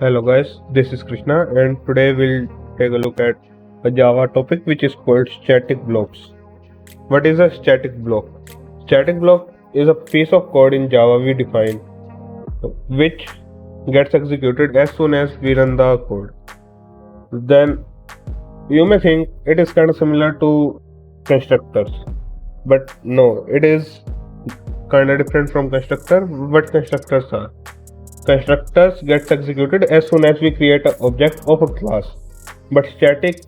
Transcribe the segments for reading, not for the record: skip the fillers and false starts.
Hello guys, this is Krishna and today we'll take a look at a Java topic which is called static blocks. What is a static block? Static block is a piece of code in Java we define which gets executed as soon as we run the code. Then you may think it is kind of similar to constructors, but no, it is kind of different from constructor. What constructors are? Constructors gets executed as soon as we create an object of a class, but static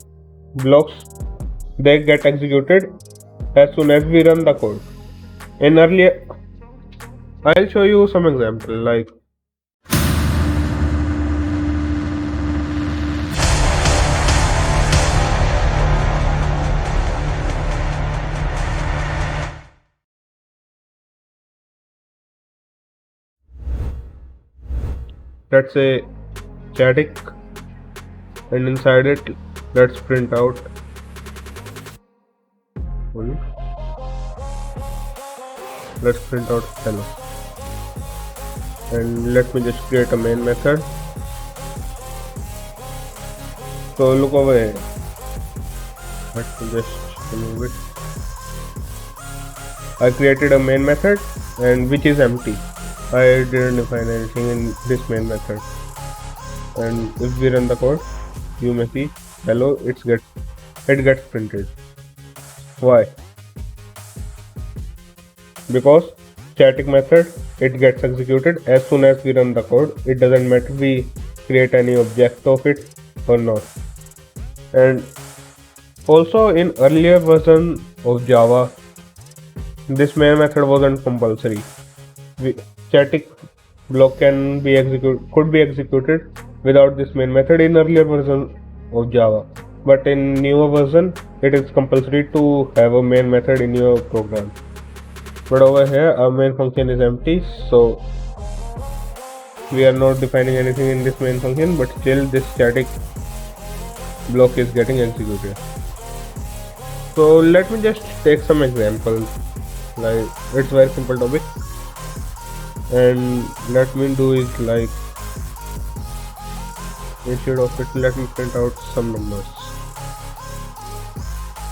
blocks they get executed as soon as we run the code. In earlier, I'll show you some example like let's say static, and inside it let's print out hello, and let me just create a main method. So look over here, let me just remove it. I created a main method and which is empty. I didn't define anything in this main method, and if we run the code you may see hello, it gets printed. Why? Because static method it gets executed as soon as we run the code. It doesn't matter we create any object of it or not. And also in earlier version of Java, this main method wasn't compulsory. Static block could be executed without this main method in earlier version of Java, but in newer version it is compulsory to have a main method in your program. But over here our main function is empty, so we are not defining anything in this main function, but still this static block is getting executed. So let me just take some examples. Like it's very simple topic, and let me do is like instead of it let me print out some numbers.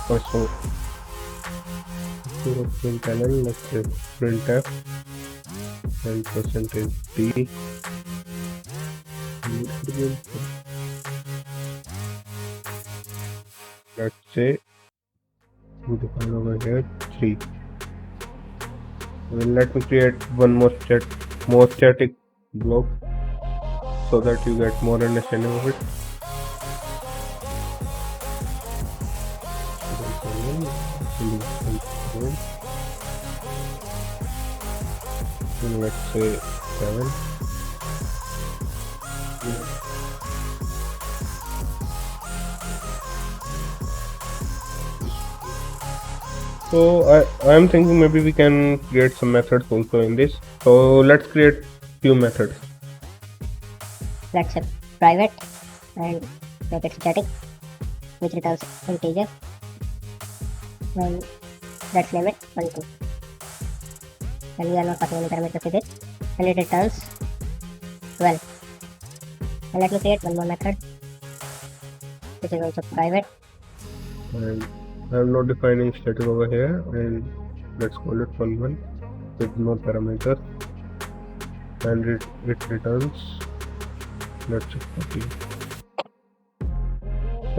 Also print ln, let's say print-F and %d. Let's say we define over here 3. Well, let me create one more static block so that you get more understanding of it. And let's say 7. So I am thinking maybe we can create some methods also in this. So let's create few methods. Let's say private and make it static, which returns integer. And let's name it 1, 2. And we are not passing any parameters with it. And it returns 12. And let me create one more method, which is also private. And I'm not defining static over here, and let's call it fun1 with no parameter, and it returns, let's say 40.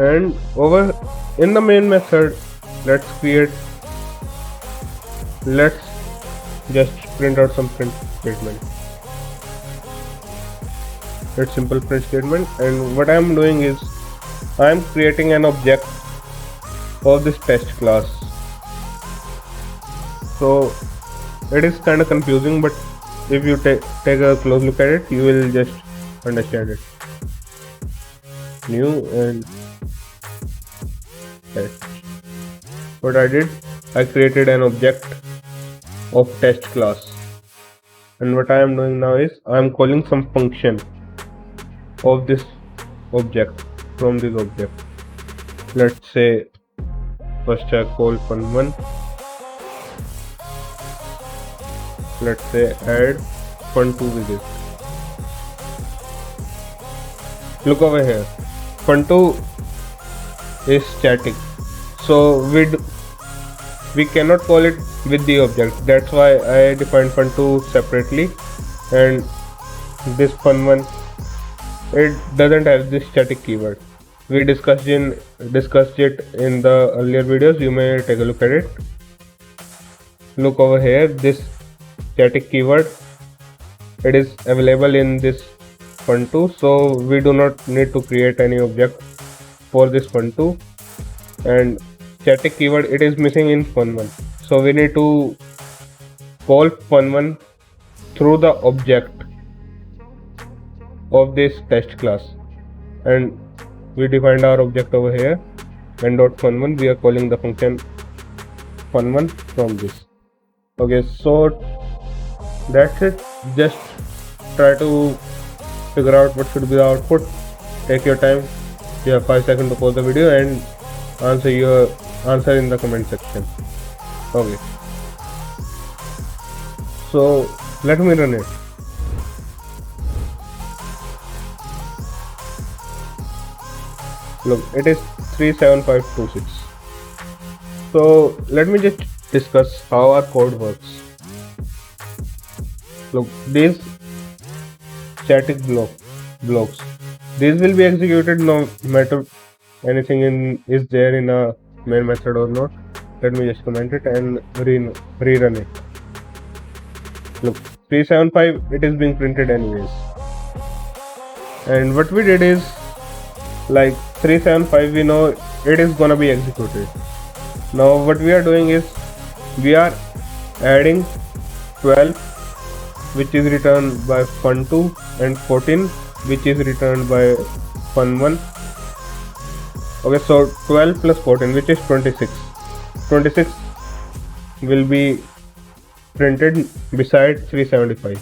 And over in the main method let's just print out some print statement. It's simple print statement, and what I'm doing is I'm creating an object of this test class. So it is kind of confusing, but if you take a close look at it you will just understand it. New and test. What I did, I created an object of test class, and what I am doing now is I am calling some function of this object from this object. Let's say first I call fun1, let's say add fun2 with it. Look over here. Fun2 is static, so we cannot call it with the object. That's why I defined fun2 separately, and this fun1, it doesn't have this static keyword. We discussed it in the earlier videos. You may take a look at it. Look over here, this static keyword, it is available in this fun2, so we do not need to create any object for this fun2. And static keyword, it is missing in fun1, so we need to call fun1 through the object of this test class, and we defined our object over here, and dot fun1, we are calling the function fun1 from this. Okay, so that's it. Just try to figure out what should be the output. Take your time. You have 5 seconds to pause the video and answer in the comment section. Okay, so let me run it. Look, it is 37526. So let me just discuss how our code works. Look, these static blocks, these will be executed no matter anything is there in a main method or not. Let me just comment it and rerun it. Look, 375, it is being printed anyways. And what we did is, like 375, we know it is gonna be executed. Now what we are doing is, we are adding 12, which is returned by fun2, and 14, which is returned by fun1. Okay, so 12 plus 14, which is 26. 26 will be printed beside 375.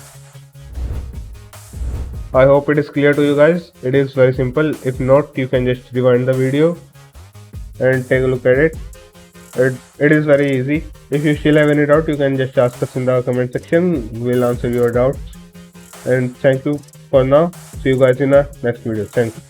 I hope it is clear to you guys. It is very simple. If not, you can just rewind the video and take a look at it. It is very easy. If you still have any doubt, you can just ask us in the comment section. We'll answer your doubts. And thank you for now. See you guys in the next video. Thank you.